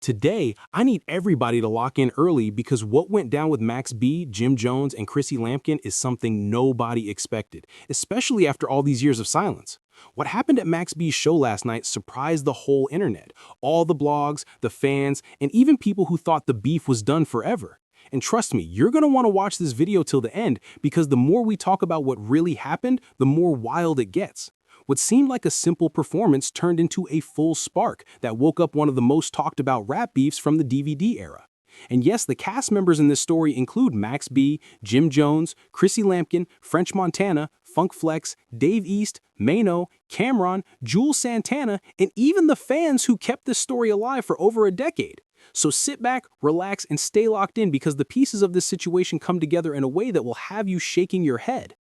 Today, I need everybody to lock in early because what went down with Max B, Jim Jones, and Chrissy Lampkin is something nobody expected, especially after all these years of silence. What happened at Max B's show last night surprised the whole internet, all the blogs, the fans, and even people who thought the beef was done forever. And trust me, you're going to want to watch this video till the end because the more we talk about what really happened, the more wild it gets. What seemed like a simple performance turned into a full spark that woke up one of the most talked about rap beefs from the DVD era. And yes, the cast members in this story include Max B, Jim Jones, Chrissy Lampkin, French Montana, Funk Flex, Dave East, Mano, Cameron, Jules Santana, and even the fans who kept this story alive for over a decade. So sit back, relax, and stay locked in because the pieces of this situation come together in a way that will have you shaking your head.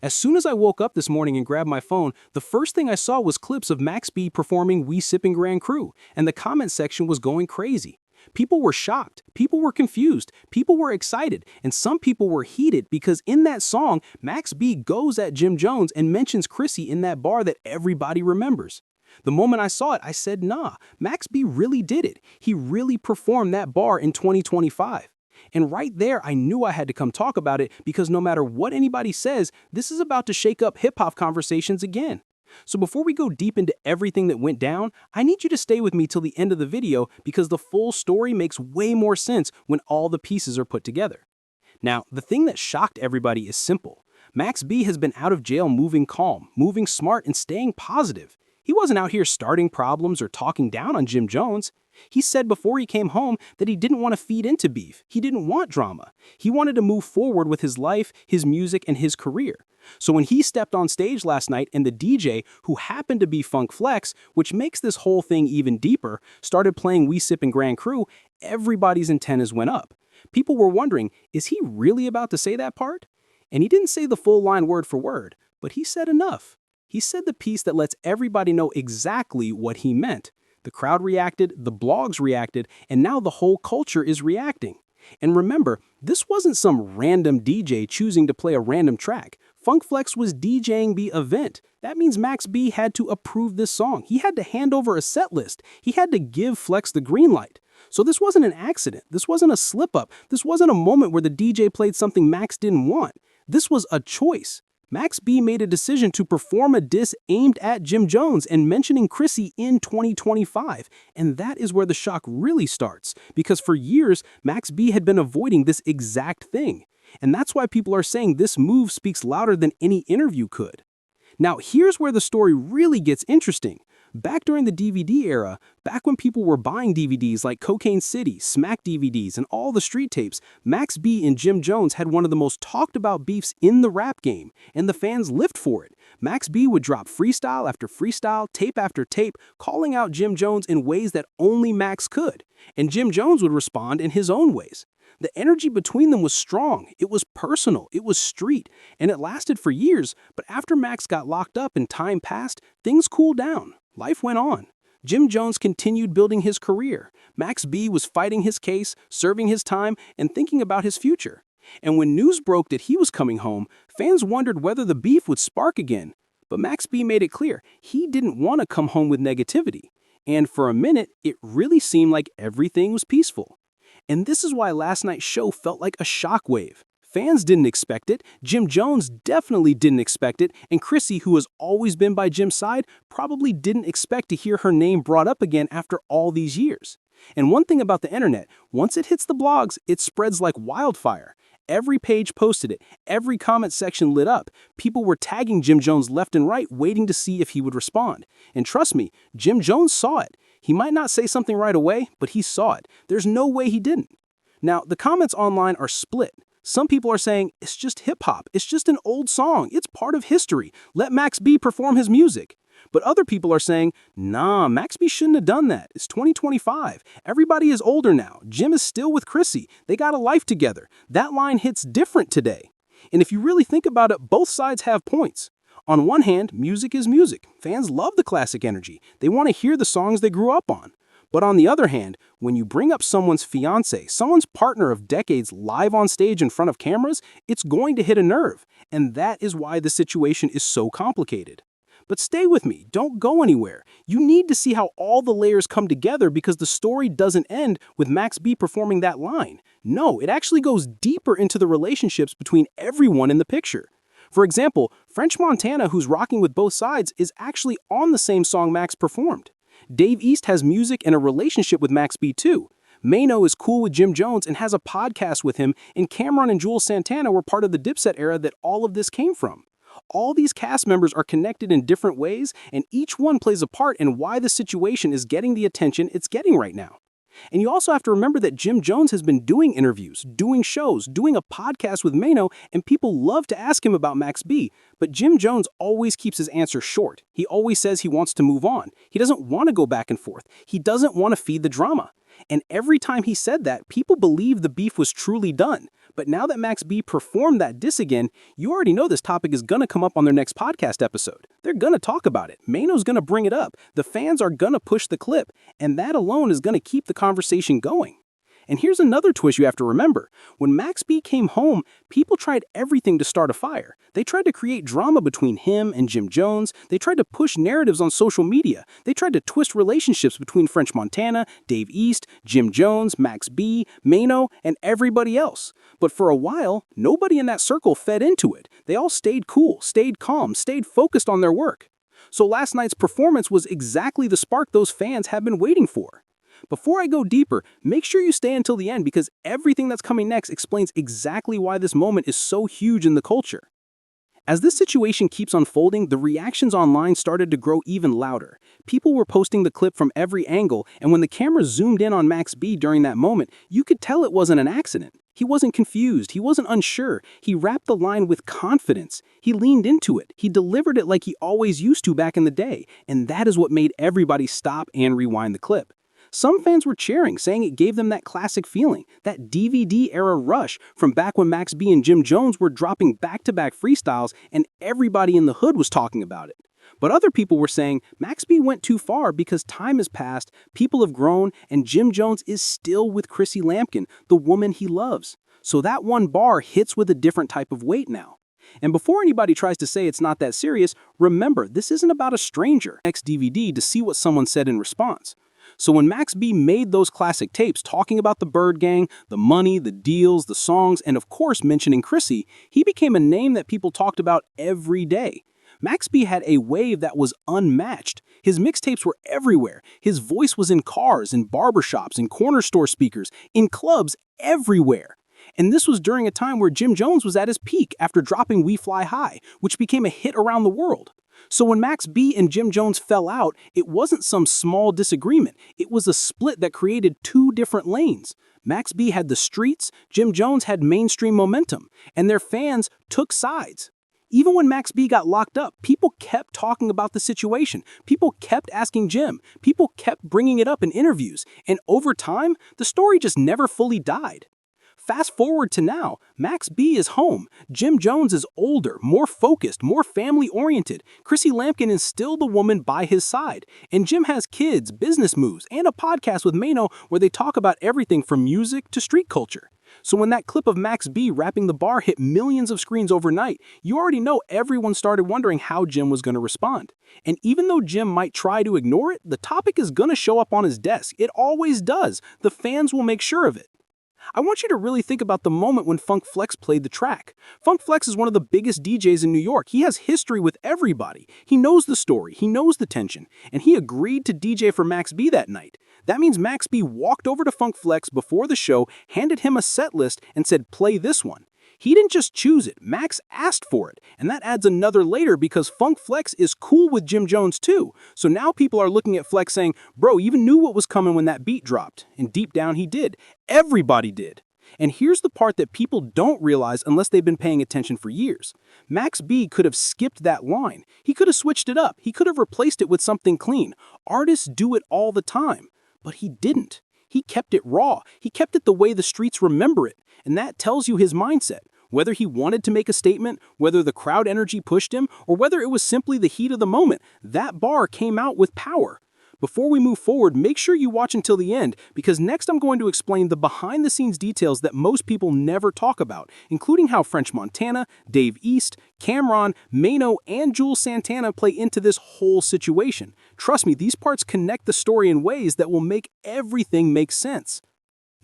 As soon as I woke up this morning and grabbed my phone, the first thing I saw was clips of Max B performing We Sippin' Grand Cru, and the comment section was going crazy. People were shocked, people were confused, people were excited, and some people were heated because in that song, Max B goes at Jim Jones and mentions Chrissy in that bar that everybody remembers. The moment I saw it, I said, nah, Max B really did it. He really performed that bar in 2025. And right there, I knew I had to come talk about it because no matter what anybody says, this is about to shake up hip-hop conversations again. So before we go deep into everything that went down, I need you to stay with me till the end of the video because the full story makes way more sense when all the pieces are put together. Now, the thing that shocked everybody is simple. Max B has been out of jail moving calm, moving smart, and staying positive. He wasn't out here starting problems or talking down on Jim Jones. He said before he came home that he didn't want to feed into beef. He didn't want drama. He wanted to move forward with his life, his music, and his career. So when he stepped on stage last night and the DJ, who happened to be Funk Flex, which makes this whole thing even deeper, started playing We Sippin' Grand Cru, everybody's antennas went up. People were wondering, is he really about to say that part? And he didn't say the full line word for word, but he said enough. He said the piece that lets everybody know exactly what he meant. The crowd reacted, the blogs reacted, and now the whole culture is reacting. And remember, this wasn't some random DJ choosing to play a random track. Funk Flex was DJing the event. That means Max B had to approve this song. He had to hand over a set list. He had to give Flex the green light. So this wasn't an accident. This wasn't a slip-up. This wasn't a moment where the DJ played something Max didn't want. This was a choice. Max B made a decision to perform a diss aimed at Jim Jones and mentioning Chrissy in 2025. And that is where the shock really starts, because for years, Max B had been avoiding this exact thing. And that's why people are saying this move speaks louder than any interview could. Now, here's where the story really gets interesting. Back during the DVD era, back when people were buying DVDs like Cocaine City, Smack DVDs, and all the street tapes, Max B and Jim Jones had one of the most talked about beefs in the rap game, and the fans lived for it. Max B would drop freestyle after freestyle, tape after tape, calling out Jim Jones in ways that only Max could, and Jim Jones would respond in his own ways. The energy between them was strong, it was personal, it was street, and it lasted for years, but after Max got locked up and time passed, things cooled down. Life went on. Jim Jones continued building his career. Max B was fighting his case, serving his time, and thinking about his future. And when news broke that he was coming home, fans wondered whether the beef would spark again. But Max B made it clear he didn't want to come home with negativity. And for a minute, it really seemed like everything was peaceful. And this is why last night's show felt like a shockwave. Fans didn't expect it, Jim Jones definitely didn't expect it, and Chrissy, who has always been by Jim's side, probably didn't expect to hear her name brought up again after all these years. And one thing about the internet, once it hits the blogs, it spreads like wildfire. Every page posted it, every comment section lit up. People were tagging Jim Jones left and right, waiting to see if he would respond. And trust me, Jim Jones saw it. He might not say something right away, but he saw it. There's no way he didn't. Now, the comments online are split. Some people are saying, it's just hip-hop, it's just an old song, it's part of history, let Max B perform his music. But other people are saying, nah, Max B shouldn't have done that, it's 2025, everybody is older now, Jim is still with Chrissy, they got a life together, that line hits different today. And if you really think about it, both sides have points. On one hand, music is music, fans love the classic energy, they want to hear the songs they grew up on. But on the other hand, when you bring up someone's fiance, someone's partner of decades live on stage in front of cameras, it's going to hit a nerve. And that is why the situation is so complicated. But stay with me, don't go anywhere. You need to see how all the layers come together because the story doesn't end with Max B performing that line. No, it actually goes deeper into the relationships between everyone in the picture. For example, French Montana, who's rocking with both sides, is actually on the same song Max performed. Dave East has music and a relationship with Max B too. Mano is cool with Jim Jones and has a podcast with him, and Cameron and Jules Santana were part of the Dipset era that all of this came from. All these cast members are connected in different ways, and each one plays a part in why the situation is getting the attention it's getting right now. And you also have to remember that Jim Jones has been doing interviews, doing shows, doing a podcast with Mano, and people love to ask him about Max B. But Jim Jones always keeps his answer short. He always says he wants to move on. He doesn't want to go back and forth. He doesn't want to feed the drama. And every time he said that, people believed the beef was truly done. But now that Max B performed that diss again, you already know this topic is going to come up on their next podcast episode. They're going to talk about it. Mano's going to bring it up. The fans are going to push the clip, and that alone is going to keep the conversation going. And here's another twist you have to remember. When Max B came home, people tried everything to start a fire. They tried to create drama between him and Jim Jones. They tried to push narratives on social media. They tried to twist relationships between French Montana, Dave East, Jim Jones, Max B, Mano, and everybody else. But for a while, nobody in that circle fed into it. They all stayed cool, stayed calm, stayed focused on their work. So last night's performance was exactly the spark those fans have been waiting for. Before I go deeper, make sure you stay until the end because everything that's coming next explains exactly why this moment is so huge in the culture. As this situation keeps unfolding, the reactions online started to grow even louder. People were posting the clip from every angle, and when the camera zoomed in on Max B during that moment, you could tell it wasn't an accident. He wasn't confused. He wasn't unsure. He rapped the line with confidence. He leaned into it. He delivered it like he always used to back in the day, and that is what made everybody stop and rewind the clip. Some fans were cheering, saying it gave them that classic feeling, that DVD-era rush from back when Max B and Jim Jones were dropping back-to-back freestyles and everybody in the hood was talking about it. But other people were saying Max B went too far because time has passed, people have grown, and Jim Jones is still with Chrissy Lampkin, the woman he loves. So that one bar hits with a different type of weight now. And before anybody tries to say it's not that serious, remember, this isn't about a stranger. Next DVD to see what someone said in response. So when Max B made those classic tapes talking about the Bird Gang, the money, the deals, the songs, and of course mentioning Chrissy, he became a name that people talked about every day. Max B had a wave that was unmatched. His mixtapes were everywhere. His voice was in cars, in barbershops, in corner store speakers, in clubs, everywhere. And this was during a time where Jim Jones was at his peak after dropping We Fly High, which became a hit around the world. So when Max B and Jim Jones fell out, it wasn't some small disagreement. It was a split that created two different lanes. Max B had the streets, Jim Jones had mainstream momentum, and their fans took sides. Even when Max B got locked up, people kept talking about the situation. People kept asking Jim. People kept bringing it up in interviews. And over time, the story just never fully died. Fast forward to now, Max B is home. Jim Jones is older, more focused, more family-oriented. Chrissy Lampkin is still the woman by his side. And Jim has kids, business moves, and a podcast with Mano where they talk about everything from music to street culture. So when that clip of Max B rapping the bar hit millions of screens overnight, you already know everyone started wondering how Jim was going to respond. And even though Jim might try to ignore it, the topic is going to show up on his desk. It always does. The fans will make sure of it. I want you to really think about the moment when Funk Flex played the track. Funk Flex is one of the biggest DJs in New York. He has history with everybody. He knows the story, he knows the tension, and he agreed to DJ for Max B that night. That means Max B walked over to Funk Flex before the show, handed him a set list, and said, "Play this one." He didn't just choose it, Max asked for it, and that adds another layer because Funk Flex is cool with Jim Jones too. So now people are looking at Flex saying, bro even knew what was coming when that beat dropped, and deep down he did. Everybody did. And here's the part that people don't realize unless they've been paying attention for years. Max B could have skipped that line. He could have switched it up. He could have replaced it with something clean. Artists do it all the time, but he didn't. He kept it raw. He kept it the way the streets remember it, and that tells you his mindset. Whether he wanted to make a statement, whether the crowd energy pushed him, or whether it was simply the heat of the moment, that bar came out with power. Before we move forward, make sure you watch until the end, because next I'm going to explain the behind-the-scenes details that most people never talk about, including how French Montana, Dave East, Cameron, Mano, and Jules Santana play into this whole situation. Trust me, these parts connect the story in ways that will make everything make sense.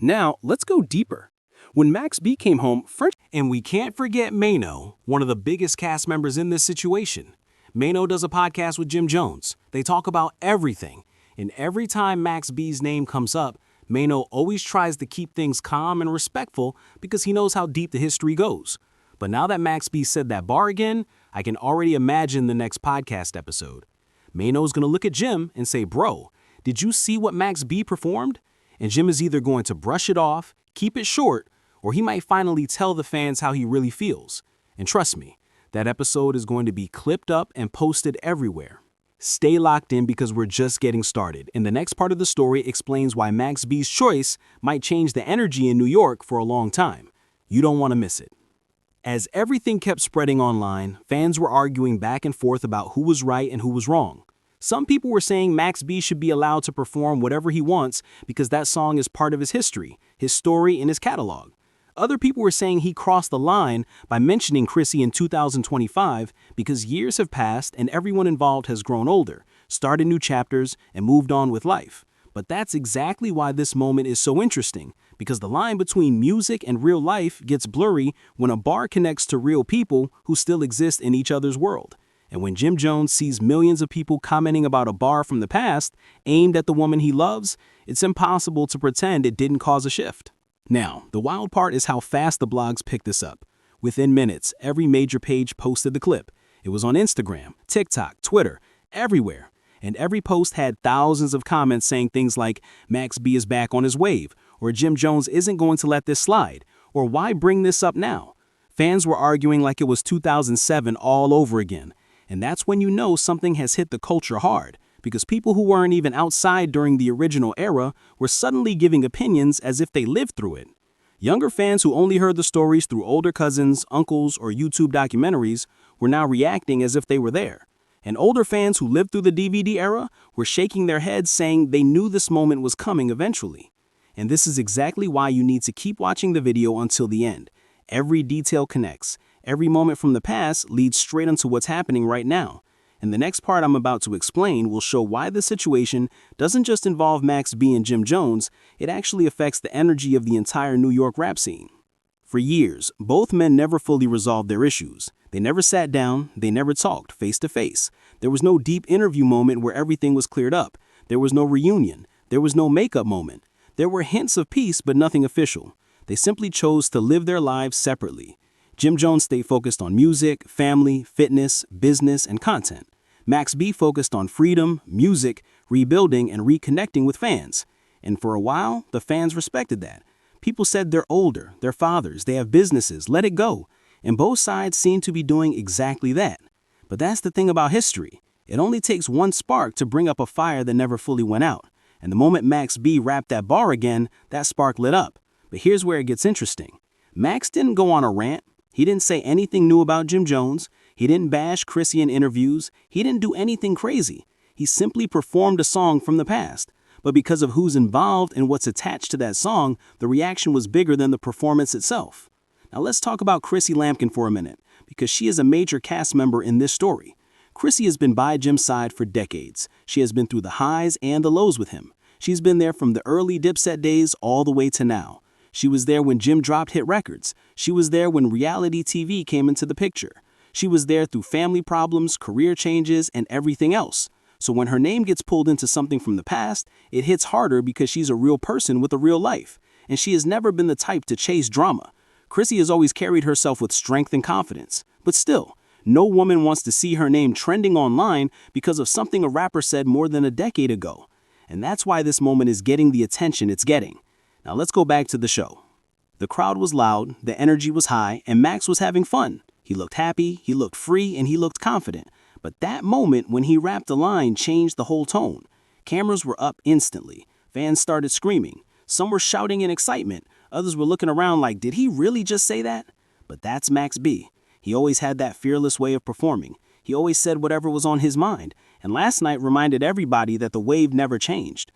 Now, let's go deeper. When Max B came home, French... And we can't forget Mano, one of the biggest cast members in this situation. Mano does a podcast with Jim Jones. They talk about everything. And every time Max B's name comes up, Mano always tries to keep things calm and respectful because he knows how deep the history goes. But now that Max B said that bar again, I can already imagine the next podcast episode. Mano's gonna look at Jim and say, "Bro, did you see what Max B performed?" And Jim is either going to brush it off, keep it short, or he might finally tell the fans how he really feels. And trust me, that episode is going to be clipped up and posted everywhere. Stay locked in because we're just getting started, and the next part of the story explains why Max B's choice might change the energy in New York for a long time. You don't want to miss it. As everything kept spreading online, fans were arguing back and forth about who was right and who was wrong. Some people were saying Max B should be allowed to perform whatever he wants because that song is part of his history, his story, and his catalog. Other people were saying he crossed the line by mentioning Chrissy in 2025 because years have passed and everyone involved has grown older, started new chapters, and moved on with life. But that's exactly why this moment is so interesting, because the line between music and real life gets blurry when a bar connects to real people who still exist in each other's world. And when Jim Jones sees millions of people commenting about a bar from the past aimed at the woman he loves, it's impossible to pretend it didn't cause a shift. Now, the wild part is how fast the blogs picked this up. Within minutes, every major page posted the clip. It was on Instagram, TikTok, Twitter, everywhere. And every post had thousands of comments saying things like, "Max B is back on his wave," or "Jim Jones isn't going to let this slide," or "Why bring this up now?" Fans were arguing like it was 2007 all over again. And that's when you know something has hit the culture hard, because people who weren't even outside during the original era were suddenly giving opinions as if they lived through it. Younger fans who only heard the stories through older cousins, uncles, or YouTube documentaries were now reacting as if they were there. And older fans who lived through the DVD era were shaking their heads saying they knew this moment was coming eventually. And this is exactly why you need to keep watching the video until the end. Every detail connects. Every moment from the past leads straight into what's happening right now. And the next part I'm about to explain will show why the situation doesn't just involve Max B and Jim Jones, it actually affects the energy of the entire New York rap scene. For years, both men never fully resolved their issues. They never sat down, they never talked face to face. There was no deep interview moment where everything was cleared up. There was no reunion. There was no makeup moment. There were hints of peace, but nothing official. They simply chose to live their lives separately. Jim Jones stayed focused on music, family, fitness, business, and content. Max B focused on freedom, music, rebuilding, and reconnecting with fans. And for a while, the fans respected that. People said they're older, they're fathers, they have businesses, let it go. And both sides seem to be doing exactly that. But that's the thing about history. It only takes one spark to bring up a fire that never fully went out. And the moment Max B rapped that bar again, that spark lit up. But here's where it gets interesting. Max didn't go on a rant. He didn't say anything new about Jim Jones. He didn't bash Chrissy in interviews. He didn't do anything crazy. He simply performed a song from the past. But because of who's involved and what's attached to that song, the reaction was bigger than the performance itself. Now let's talk about Chrissy Lampkin for a minute, because she is a major cast member in this story. Chrissy has been by Jim's side for decades. She has been through the highs and the lows with him. She's been there from the early Dipset days all the way to now. She was there when Jim dropped hit records. She was there when reality TV came into the picture. She was there through family problems, career changes, and everything else. So when her name gets pulled into something from the past, it hits harder because she's a real person with a real life. And she has never been the type to chase drama. Chrissy has always carried herself with strength and confidence. But still, no woman wants to see her name trending online because of something a rapper said more than a decade ago. And that's why this moment is getting the attention it's getting. Now let's go back to the show. The crowd was loud, the energy was high, and Max was having fun. He looked happy, he looked free, and he looked confident. But that moment when he rapped a line changed the whole tone. Cameras were up instantly. Fans started screaming. Some were shouting in excitement. Others were looking around like, did he really just say that? But that's Max B. He always had that fearless way of performing. He always said whatever was on his mind, and last night reminded everybody that the wave never changed.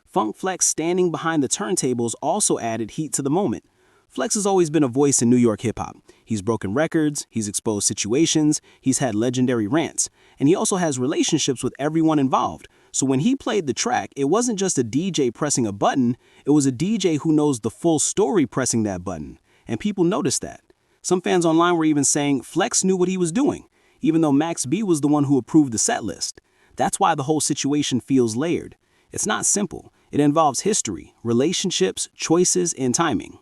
Funk Flex standing behind the turntables also added heat to the moment. Flex has always been a voice in New York hip-hop. He's broken records, he's exposed situations, he's had legendary rants, and he also has relationships with everyone involved. So when he played the track, it wasn't just a DJ pressing a button, it was a DJ who knows the full story pressing that button. And people noticed that. Some fans online were even saying Flex knew what he was doing, even though Max B was the one who approved the set list. That's why the whole situation feels layered. It's not simple. It involves history, relationships, choices, and timing.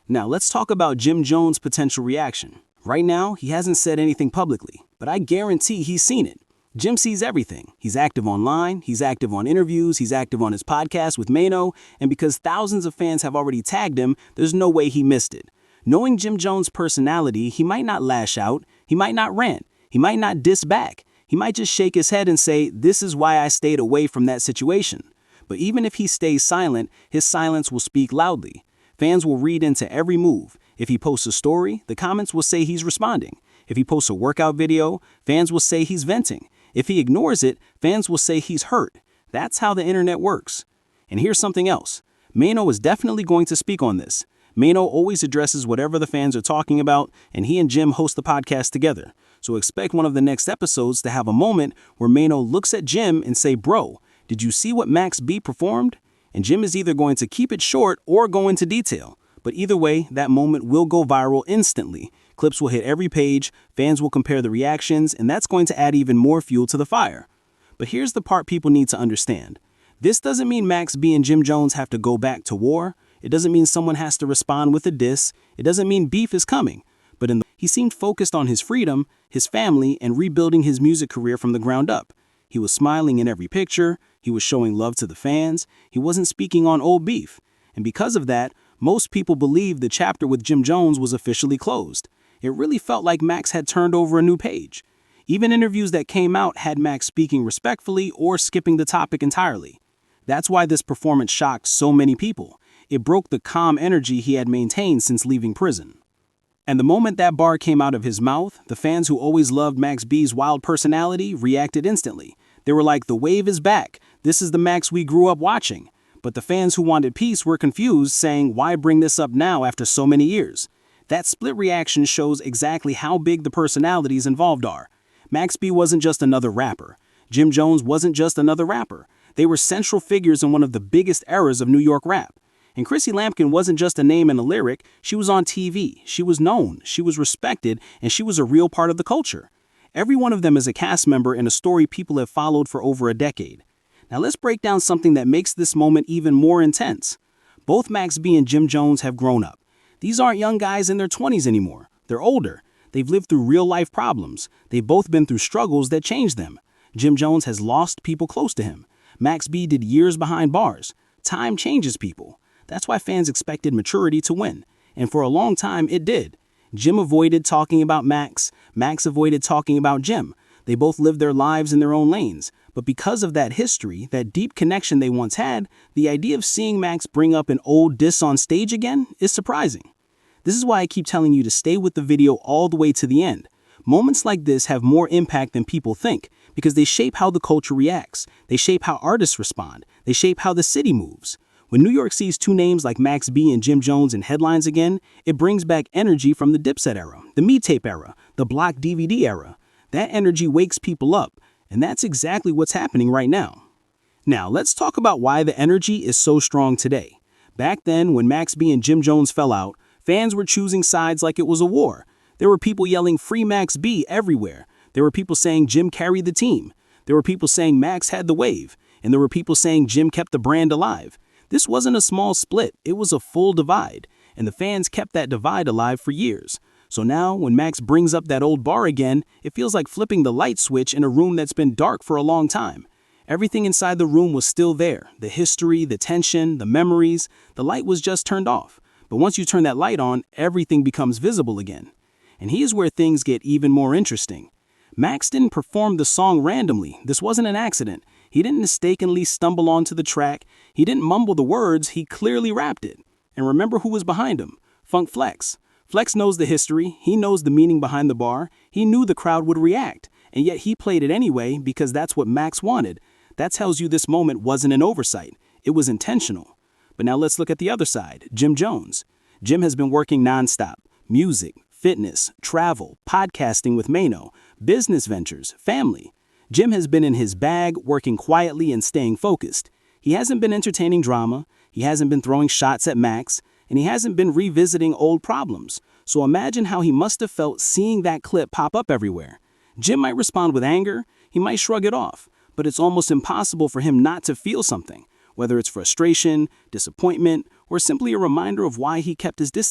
Now let's talk about Jim Jones' potential reaction. Right now, he hasn't said anything publicly, but I guarantee he's seen it. Jim sees everything. He's active online, he's active on interviews, he's active on his podcast with Mano, and because thousands of fans have already tagged him, there's no way he missed it. Knowing Jim Jones' personality, he might not lash out, he might not rant, he might not diss back. He might just shake his head and say, "This is why I stayed away from that situation." But even if he stays silent, his silence will speak loudly. Fans will read into every move. If he posts a story, the comments will say he's responding. If he posts a workout video, fans will say he's venting. If he ignores it, fans will say he's hurt. That's how the internet works. And here's something else. Mano is definitely going to speak on this. Mano always addresses whatever the fans are talking about, and he and Jim host the podcast together. So expect one of the next episodes to have a moment where Mano looks at Jim and say, "Bro, did you see what Max B performed?" And Jim is either going to keep it short or go into detail. But either way, that moment will go viral instantly. Clips will hit every page, fans will compare the reactions, and that's going to add even more fuel to the fire. But here's the part people need to understand. This doesn't mean Max B and Jim Jones have to go back to war. It doesn't mean someone has to respond with a diss. It doesn't mean beef is coming. But he seemed focused on his freedom, his family, and rebuilding his music career from the ground up. He was smiling in every picture, he was showing love to the fans, he wasn't speaking on old beef. And because of that, most people believe the chapter with Jim Jones was officially closed. It really felt like Max had turned over a new page. Even interviews that came out had Max speaking respectfully or skipping the topic entirely. That's why this performance shocked so many people. It broke the calm energy he had maintained since leaving prison. And the moment that bar came out of his mouth, the fans who always loved Max B's wild personality reacted instantly. They were like, "The wave is back. This is the Max we grew up watching." But the fans who wanted peace were confused, saying, "Why bring this up now after so many years?" That split reaction shows exactly how big the personalities involved are. Max B wasn't just another rapper. Jim Jones wasn't just another rapper. They were central figures in one of the biggest eras of New York rap. And Chrissy Lampkin wasn't just a name and a lyric, she was on TV, she was known, she was respected, and she was a real part of the culture. Every one of them is a cast member in a story people have followed for over a decade. Now let's break down something that makes this moment even more intense. Both Max B and Jim Jones have grown up. These aren't young guys in their 20s anymore. They're older. They've lived through real-life problems. They've both been through struggles that changed them. Jim Jones has lost people close to him. Max B did years behind bars. Time changes people. That's why fans expected maturity to win. And for a long time, it did. Jim avoided talking about Max. Max avoided talking about Jim. They both lived their lives in their own lanes. But because of that history, that deep connection they once had, the idea of seeing Max bring up an old diss on stage again is surprising. This is why I keep telling you to stay with the video all the way to the end. Moments like this have more impact than people think because they shape how the culture reacts. They shape how artists respond. They shape how the city moves. When New York sees two names like Max B and Jim Jones in headlines again, it brings back energy from the Dipset era, the me-tape era, the block DVD era. That energy wakes people up, and that's exactly what's happening right now. Now, let's talk about why the energy is so strong today. Back then, when Max B and Jim Jones fell out, fans were choosing sides like it was a war. There were people yelling "Free Max B" everywhere. There were people saying Jim carried the team. There were people saying Max had the wave. And there were people saying Jim kept the brand alive. This wasn't a small split, it was a full divide, and the fans kept that divide alive for years. So now, when Max brings up that old bar again, it feels like flipping the light switch in a room that's been dark for a long time. Everything inside the room was still there, the history, the tension, the memories, the light was just turned off. But once you turn that light on, everything becomes visible again. And here's where things get even more interesting. Max didn't perform the song randomly. This wasn't an accident. He didn't mistakenly stumble onto the track. He didn't mumble the words. He clearly rapped it. And remember who was behind him? Funk Flex. Flex knows the history. He knows the meaning behind the bar. He knew the crowd would react. And yet he played it anyway because that's what Max wanted. That tells you this moment wasn't an oversight. It was intentional. But now let's look at the other side, Jim Jones. Jim has been working nonstop. Music, fitness, travel, podcasting with Mano, business ventures, family. Jim has been in his bag, working quietly and staying focused. He hasn't been entertaining drama, he hasn't been throwing shots at Max, and he hasn't been revisiting old problems. So imagine how he must have felt seeing that clip pop up everywhere. Jim might respond with anger, he might shrug it off, but it's almost impossible for him not to feel something, whether it's frustration, disappointment, or simply a reminder of why he kept his distance.